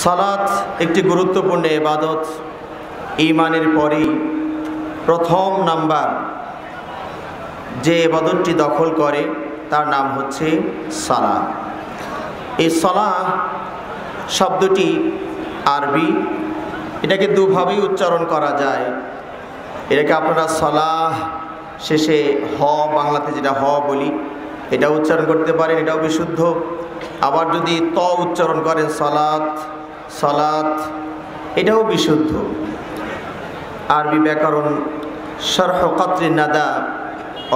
সালাত একটি গুরুত্বপূর্ণ ইবাদত। ঈমানের পরেই প্রথম নাম্বার যে ইবাদতটি দখল করে তার নাম হচ্ছে সালাহ। এই সালাহ শব্দটি আরবি, এটাকে দুভাবেই উচ্চারণ করা যায়। এটাকে আপনারা সালাহ শেষে হ, বাংলাতে যেটা হ বলি, এটা উচ্চারণ করতে পারেন, এটাও বিশুদ্ধ। আবার যদি ত উচ্চারণ করেন সালাত, সালাত, এটাও বিশুদ্ধ। আরবি ব্যাকরণ শরহ কাতরিন নাদা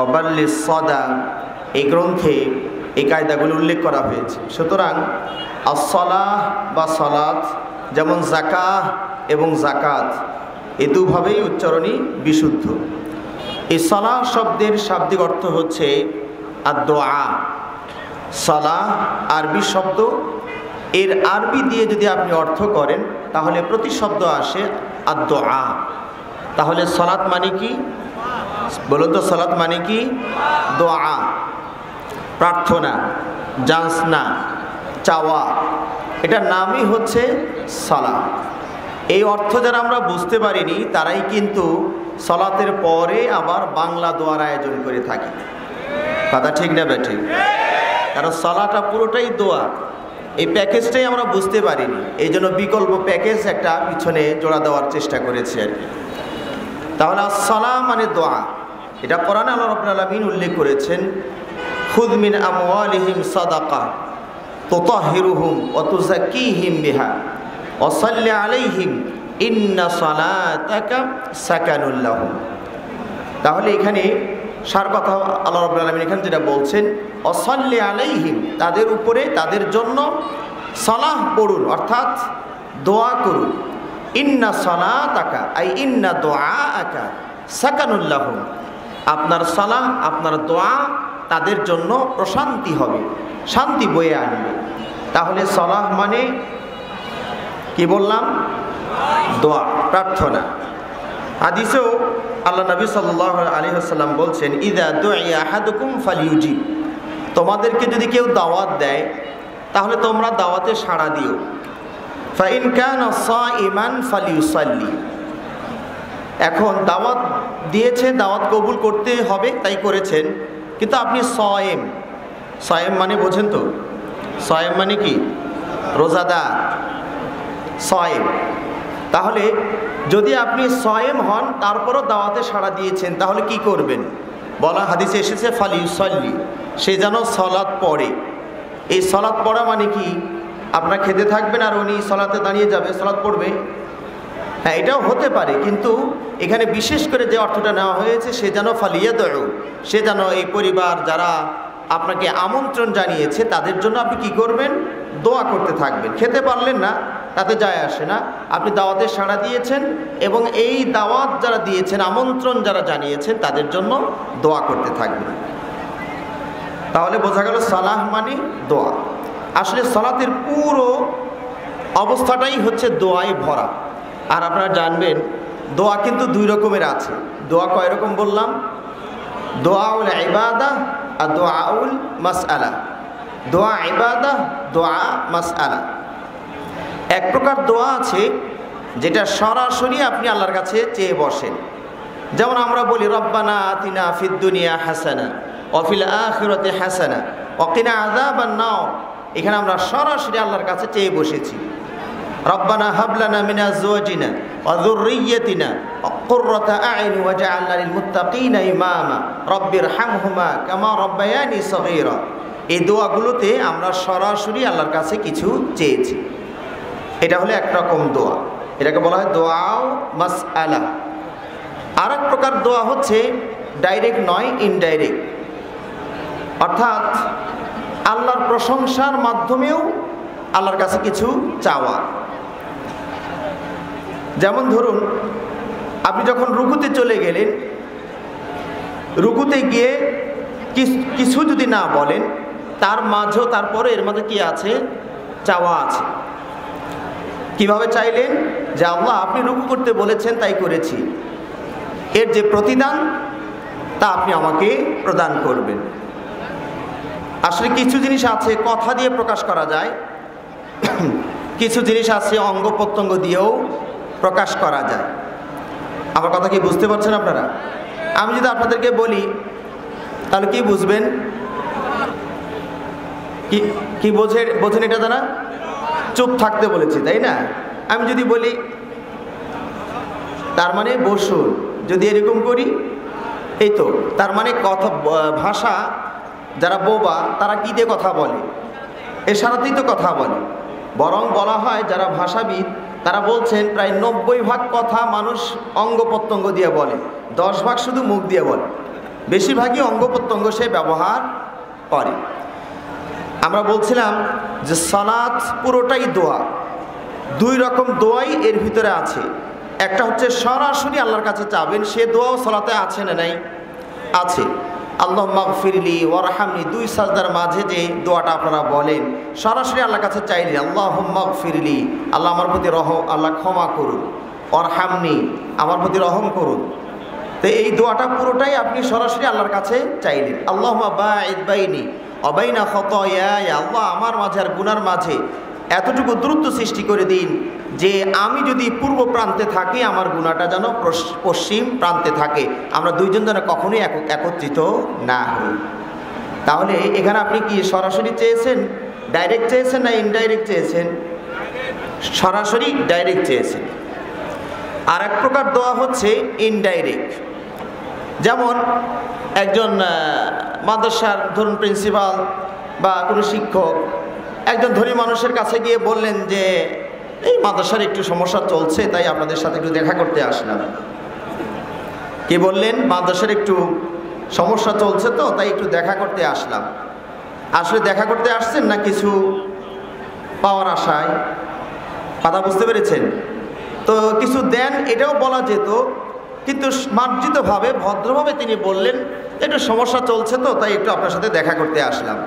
অবাল্লিস সদা এই গ্রন্থে এই কায়দাগুলো উল্লেখ করা হয়েছে। সুতরাং আসসালাহ বা সালাত যেমন যাকাহ এবং যাকাত, এই দুভাবেই উচ্চারণই বিশুদ্ধ। এই সালাহ শব্দের শাব্দিক অর্থ হচ্ছে আদ-দোয়া। সালাহ আরবি শব্দ, এর আরবি দিয়ে যদি আপনি অর্থ করেন তাহলে প্রতি শব্দ আসে আদ-দোয়া। তাহলে সালাত মানে কি বলুন তো? সালাত মানে কি? দোয়া, প্রার্থনা, জান্সনা, চাওয়া, এটার নামই হচ্ছে সালাহ। এই অর্থ যারা আমরা বুঝতে পারিনি তারাই কিন্তু সালাতের পরে আবার বাংলা দোয়ার আয়োজন করে থাকি। কথা ঠিক না বেঠিক? কারণ সালাটা পুরোটাই দোয়া, এই প্যাকেজটাই আমরা বুঝতে পারিনি, এই জন্য বিকল্প প্যাকেজ একটা পিছনে জোড়া দেওয়ার চেষ্টা করেছি আর কি। তাহলে আসসালাহ মানে দোয়া, এটা কোরআনে আল্লাহ রাব্বুল আলামিন উল্লেখ করেছেন, খুয মিন আমওয়ালিহিম সাদাকা তুতাহহিরুহুম ওয়া তুযাক্কিহিম বিহা ওয়া সাল্লি আলাইহিম ইন্না সালাতাকা সাকানুল লাহুম। তাহলে এখানে সার কথা আল্লাহ রাব্বুল আলামিন এখানে যেটা বলছেন, ওয়া সাল্লি আলাইহিম, তাদের উপরে, তাদের জন্য সালাহ পড়ুন, অর্থাৎ দোয়া করুন। ইন্না সালাতাকা আই ইন্না দুআআকা সাকানুল লাহুম, আপনার সালাহ, আপনার দোয়া তাদের জন্য প্রশান্তি হবে, শান্তি বয়ে আনবে। তাহলে সালাহ মানে কি বললাম? দোয়া, প্রার্থনা। হাদিসেও আল্লাহ নবী সাল্লাল্লাহু আলাইহি ওয়াসাল্লাম বলছেন, ইযা দুইয়া আহাদুকুম ফালইউজিব, তোমাদেরকে যদি কেউ দাওয়াত দেয় তাহলে তোমরা দাওয়াতে সাড়া দিও। ফাইন কানা সাইমান ফালিউসাল্লি, এখন দাওয়াত দিয়েছে, দাওয়াত কবুল করতে হবে, তাই করেছেন, কিন্তু আপনি সায়েম, সায়েম মানে বোঝেন তো? সায়েম মানে কি? রোজাদার, সায়েম। তাহলে যদি আপনি সায়েম হন তারপরও দাওয়াতে সাড়া দিয়েছেন তাহলে কি করবেন? বলা হাদিসে এসেছে ফালিউসাল্লি, সে যেন সালাত পড়ে। এই সালাত পড়া মানে কি? আপনারা খেতে থাকবেন আর উনি সালাতে দাঁড়িয়ে যাবে, সালাত পড়বে? হ্যাঁ, এটাও হতে পারে, কিন্তু এখানে বিশেষ করে যে অর্থটা নেওয়া হয়েছে, সে যেন ফালিয়াদউ, সে যেন এই পরিবার যারা আপনাকে আমন্ত্রণ জানিয়েছে তাদের জন্য আপনি কি করবেন? দোয়া করতে থাকবেন। খেতে পারলেন না, তাতে যায় আসে না, আপনি দাওয়াতে সাড়া দিয়েছেন এবং এই দাওয়াত যারা দিয়েছেন, আমন্ত্রণ যারা জানিয়েছেন তাদের জন্য দোয়া করতে থাকবেন। তাহলে বোঝা গেল সালাহ মানে দোয়া। আসলে সালাতের পুরো অবস্থাটাই হচ্ছে দোয়ায় ভরা। আর আপনারা জানবেন দোয়া কিন্তু দুই রকমের আছে। দোয়া কয় রকম বললাম? দোয়াউল ইবাদাহ আর দোয়াউল মাসআলা। দোয়া ইবাদাহ, দোয়া মাসআলা। এক প্রকার দোয়া আছে যেটা সরাসরি আপনি আল্লাহর কাছে চেয়ে বসেন, যেমন আমরা বলি রব্বানা আতিনা ফিদ দুনিয়া হাসানা ওয়া ফিল আখিরাতি হাসানা ওয়া কিনা আযাবান নার। এখানে আমরা সরাসরি আল্লাহর কাছে চেয়ে বসেছি, রব্বানা হাব লানা মিন আজওয়াজিনা ওয়া যুররিয়্যাতিনা কুররাতা আ'ইন ওয়াজআলনা লিল মুত্তাকিনা ইমামা রব্বিরহামহুমা কামা রাব্বায়ানি সগীরা। এই দোয়াগুলোতে আমরা সরাসরি আল্লাহর কাছে কিছু চেয়েছি, এটা হলো এক রকম দোয়া, এটাকে বলা হয় দোয়াও মাসআলা। আর এক প্রকার দোয়া হচ্ছে ডাইরেক্ট নয়, ইনডাইরেক্ট, অর্থাৎ আল্লাহর প্রশংসার মাধ্যমেও আল্লাহর কাছে কিছু চাওয়া। যেমন ধরুন আপনি যখন রুকুতে চলে গেলেন, রুকুতে গিয়ে কিছু যদি না বলেন, তার মাঝেও তারপরে এর মধ্যে কি আছে? চাওয়া আছে। কিভাবে চাইলেন? যে আল্লাহ আপনি রুকু করতে বলেছেন তাই করেছি, এর যে প্রতিদান তা আপনি আমাকে প্রদান করবেন। আসলে কিছু জিনিস আছে কথা দিয়ে প্রকাশ করা যায়, কিছু জিনিস আছে অঙ্গ প্রত্যঙ্গ দিয়েও প্রকাশ করা যায়। আমার কথা কি বুঝতে পারছেন আপনারা? আমি যদি আপনাদেরকে বলি তাহলে কি বুঝবেন? কি বোঝেন এটা জানা? চুপ থাকতে বলেছি, তাই না? আমি যদি বলি তার মানে বসুন, যদি এরকম করি এই তো, তার মানে কথা ভাষা যারা বোবা তারা কি দিয়ে কথা বলে? এশারাতেই তো কথা বলে। বরং বলা হয় যারা ভাষাবিদ তারা বলছেন প্রায় 90% কথা মানুষ অঙ্গ প্রত্যঙ্গ দিয়ে বলে, 10% শুধু মুখ দিয়ে বলে, বেশিরভাগই অঙ্গ প্রত্যঙ্গ সে ব্যবহার করে। আমরা বলছিলাম যে সালাত পুরোটাই দোয়া। 2 রকম দোয়াই এর ভিতরে আছে। একটা হচ্ছে সরাসরি আল্লাহর কাছে চাবেন, সে দোয়াও সালাতে আছে না নাই? আছে। আল্লাহুম্মা মাগফিরলি ওয়ারহামনি, 2 সাজদার মাঝে যে দোয়াটা আপনারা বলেন সরাসরি আল্লাহর কাছে চাইলেন, আল্লাহুম্মা মাগফিরলি, আল্লাহ আমার প্রতি রহম, আল্লাহ ক্ষমা করুন, ওয়ারহামনি, আমার প্রতি রহম করুন। তো এই দোয়াটা পুরোটাই আপনি সরাসরি আল্লাহর কাছে চাইলেন। আল্লাহুম্মা বাঈদ বাইনি ওয়া বাইনা খাতায়া, আল্লাহ আমার মাঝে আর গুনার মাঝে এতটুকু দূরত্ব সৃষ্টি করে দিন যে আমি যদি পূর্ব প্রান্তে থাকি আমার গুনাহটা যেন পশ্চিম প্রান্তে থাকে, আমরা দুইজন যেন কখনোই একত্রিত না হই। তাহলে এখানে আপনি কি সরাসরি চেয়েছেন, ডাইরেক্ট চেয়েছেন না ইনডাইরেক্ট চেয়েছেন? সরাসরি ডাইরেক্ট চেয়েছেন। আর এক প্রকার দোয়া হচ্ছে ইনডাইরেক্ট। যেমন একজন মাদ্রাসার ধরুন প্রিন্সিপাল বা কোনো শিক্ষক একজন ধনী মানুষের কাছে গিয়ে বললেন যে এই মাদ্রাসার একটু সমস্যা চলছে, তাই আপনাদের সাথে একটু দেখা করতে আসলাম। কি বললেন? মাদ্রাসার একটু সমস্যা চলছে তো তাই একটু দেখা করতে আসলাম। আসলে দেখা করতে আসছেন না কিছু পাওয়ার আশায়? কথা বুঝতে পেরেছেন? তো কিছু দেন এটাও বলা যেত, কিন্তু মার্জিতভাবে ভদ্রভাবে তিনি বললেন একটু সমস্যা চলছে তো তাই একটু আপনার সাথে দেখা করতে আসলাম।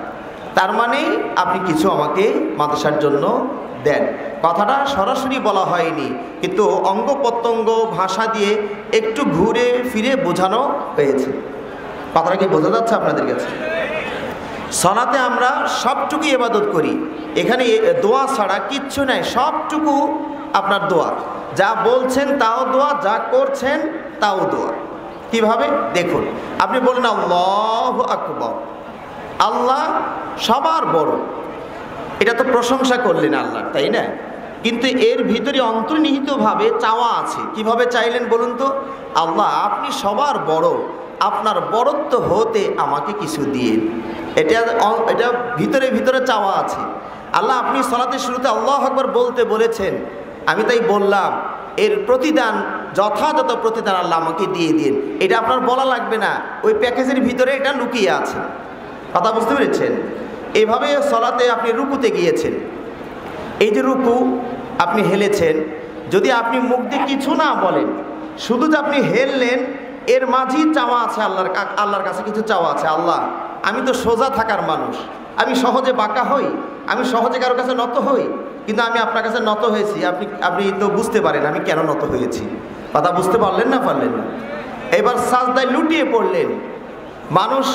তার মানে আপনি কিছু আমাকে মাদ্রাসার জন্য দেন। কথাটা সরাসরি বলা হয়নি, কিন্তু অঙ্গ প্রত্যঙ্গ ভাষা দিয়ে একটু ঘুরে ফিরে বোঝানো হয়েছে। কথাটা কি বোঝা যাচ্ছে আপনাদের কাছে? সালাতে আমরা সবটুকু ইবাদত করি, এখানে দোয়া ছাড়া কিচ্ছু নাই, সবটুকু আপনার দোয়া। যা বলছেন তাও দোয়া, যা করছেন তাও দোয়া। কিভাবে দেখুন, আপনি বলেন আল্লাহু আকবার, আল্লাহ সবার বড়, এটা তো প্রশংসা করলেন আল্লাহ, তাই না? কিন্তু এর ভিতরে অন্তর্নিহিতভাবে চাওয়া আছে। কিভাবে চাইলেন বলুন তো? আল্লাহ আপনি সবার বড়, আপনার বড়ত্ব হতে আমাকে কিছু দিয়ে। এটা ভিতরে ভিতরে চাওয়া আছে। আল্লাহ আপনি সালাতের শুরুতে আল্লাহু আকবার বলতে বলেছেন, আমি তাই বললাম, এর প্রতিদান যথাযথ প্রতিদান আল্লাহ আমাকে দিয়ে দিন। এটা আপনার বলা লাগবে না, ওই প্যাকেজের ভিতরে এটা লুকিয়ে আছে। কথা বুঝতে পেরেছেন? এভাবে সালাতে আপনি রুকুতে গিয়েছেন, এই যে রুকু আপনি হেলেছেন, যদি আপনি মুখ দিয়ে কিছু না বলেন, শুধু যে আপনি হেললেন, এর মাঝেই চাওয়া আছে আল্লাহর কাছে কিছু চাওয়া আছে। আল্লাহ আমি তো সোজা থাকার মানুষ, আমি সহজে বাঁকা হই, আমি সহজে কারো কাছে নত হই, কিন্তু আমি আপনার কাছে নত হয়েছি, আপনি তো বুঝতে পারেন আমি কেন নত হয়েছি। কথা বুঝতে পারলেন না? পারলেন না? এবার সাজদায় লুটিয়ে পড়লেন। মানুষ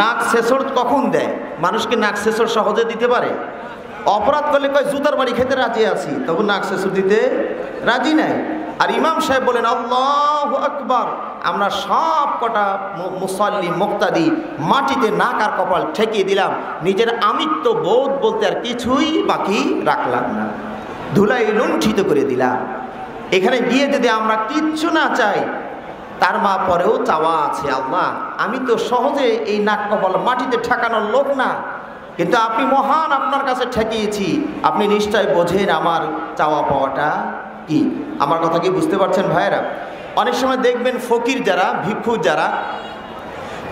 নাক ছেঁচড় কখন দেয়? মানুষকে নাক ছেঁচড় সহজে দিতে পারে? অপরাধ করলে কয় জুতার বাড়ি খেতে রাজি আছি, তবু নাক ছেঁচড় দিতে রাজি নাই। আর ইমাম সাহেব বলেন আল্লাহু আকবার, আমরা সব কটা মুসাল্লি মুক্তাদি মাটিতে নাক আর কপাল ঠেকিয়ে দিলাম, নিজের আমিত্ব বোধ বলতে আর কিছুই বাকি রাখলাম না, ধুলাই লুণ্ঠিত করে দিলাম। এখানে গিয়ে যদি আমরা কিচ্ছু না চাই, তার মা পরেও চাওয়া আছে, আল্লাহ আমি তো সহজে এই নাক কপাল মাটিতে ঠেকানোর লোক না, কিন্তু আপনি মহান, আপনার কাছে ঠেকিয়েছি, আপনি নিশ্চয় বোঝেন আমার চাওয়া পাওয়াটা কি। আমার কথা কি বুঝতে পারছেন ভাইয়েরা? অনেক সময় দেখবেন ফকির যারা, ভিক্ষু যারা,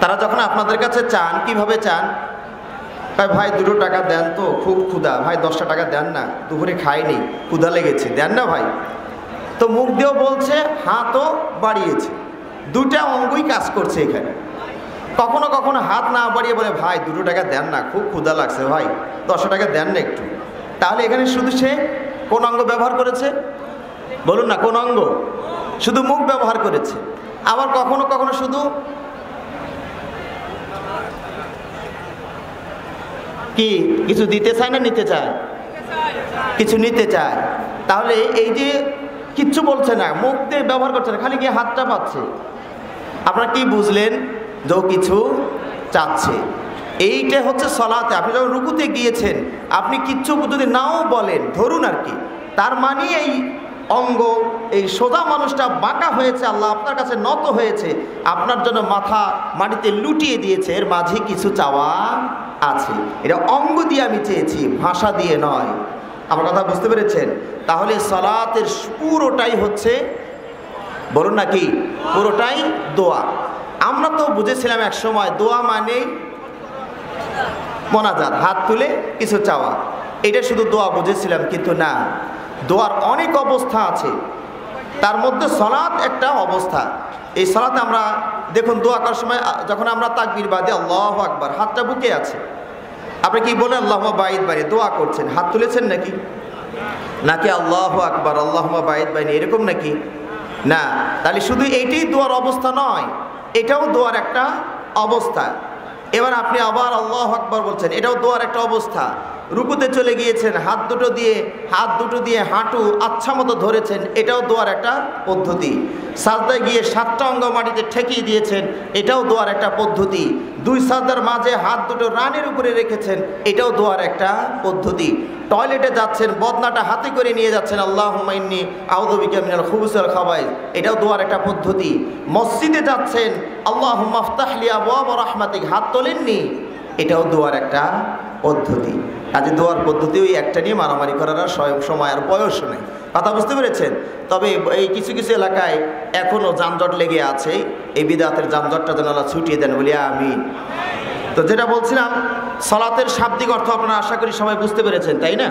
তারা যখন আপনাদের কাছে চান, কিভাবে চান? ভাই 2 টাকা দেন তো, খুব ক্ষুধা, ভাই 10টা টাকা দেন না, দুপুরে খাইনি, ক্ষুধা লেগেছে, দেন না ভাই। তো মুখ দিয়েও বলছে, হাতও বাড়িয়েছে, 2টা অঙ্গই কাজ করছে এখানে। কখনো কখনো হাত না বাড়িয়ে বলে, ভাই 2 টাকা দেন না, খুব ক্ষুধা লাগছে, ভাই 10 টাকা দেন না একটু। তাহলে এখানে শুধু সে কোন অঙ্গ ব্যবহার করেছে বলুন না? কোন অঙ্গ? শুধু মুখ ব্যবহার করেছে। আবার কখনো কখনো শুধু কি কিছু দিতে চায় না নিতে চায়? কিছু নিতে চায়, তাহলে এই যে কিচ্ছু বলছে না, মুখ দিয়ে ব্যবহার করছে না, খালি গিয়ে হাতটা পাচ্ছে, আপনারা কি বুঝলেন? যে কিছু চাচ্ছে। এইটা হচ্ছে সলাতে। আপনি যখন রুকুতে গিয়েছেন, আপনি কিচ্ছু যদি নাও বলেন, ধরুন আর কি, তার মানে এই অঙ্গ, এই সোজা মানুষটা বাঁকা হয়েছে, আল্লাহ আপনার কাছে নত হয়েছে, আপনার জন্য মাথা মাটিতে লুটিয়ে দিয়েছে, এর মাঝে কিছু চাওয়া আছে। এটা অঙ্গ দিয়ে আমি চেয়েছি, ভাষা দিয়ে নয়। আমার কথা বুঝতে পেরেছেন? তাহলে সালাতের পুরোটাই হচ্ছে, বলুন না কি, পুরোটাই দোয়া। আমরা তো বুঝেছিলাম এক সময় দোয়া মানে মোনাজাত, হাত তুলে কিছু চাওয়া, এটা শুধু দোয়া বুঝেছিলাম, কিন্তু না, দোয়ার অনেক অবস্থা আছে, তার মধ্যে সালাত একটা অবস্থা। এই সালাতে আমরা দেখুন, দোয়া করার সময় যখন আমরা তাকবীর বাদে আল্লাহু আকবার, হাতটা বুকে আছে, আপনি কি বলেন আল্লাহুম্মা বাঈদ বাইনি, দোয়া করছেন, হাত তুলেছেন নাকি? নাকি আল্লাহু আকবার আল্লাহুম্মা বাঈদ বাইনি এরকম নাকি? না। তাহলে শুধু এইটাই দোয়ার অবস্থা নয়, এটাও দোয়ার একটা অবস্থা। এবার আপনি আবার আল্লাহু আকবার বলছেন, এটাও দোয়ার একটা অবস্থা। রুকুতে চলে গিয়েছেন, হাত দুটো দিয়ে হাঁটু আচ্ছা মতো ধরেছেন, এটাও দোয়ার একটা পদ্ধতি। সাজদায় গিয়ে 7টা অঙ্গ মাটিতে ঠেকিয়ে দিয়েছেন, এটাও দোয়ার একটা পদ্ধতি। 2 সাজদার মাঝে হাত দুটো রানের উপরে রেখেছেন, এটাও দোয়ার একটা পদ্ধতি। টয়লেটে যাচ্ছেন, বদনাটা হাতে করে নিয়ে যাচ্ছেন, আল্লাহুম্মা ইন্নী আউযু বিকা মিনাল খুবুসি ওয়াল খাবাইস, এটাও দোয়ার একটা পদ্ধতি। মসজিদে যাচ্ছেন, আল্লাহুম্মা আফতাহলি আবওয়াবা রাহমাতিক, হাত তোলেননি, এটাও দোয়ার একটা পদ্ধতি। আজ দোয়ার পদ্ধতি ওই একটা নিয়ে মারামারি করার আর সময় আর বয়স নেই। কথা বুঝতে পেরেছেন? তবে এই কিছু কিছু এলাকায় এখনও যানজট লেগে আছে, এই বিদআতের যানজটটা যেন আল্লাহ ছুটিয়ে দেন, বলি আমিন। তো যেটা বলছিলাম, সালাতের শাব্দিক অর্থ আপনারা আশা করি সবাই বুঝতে পেরেছেন, তাই না?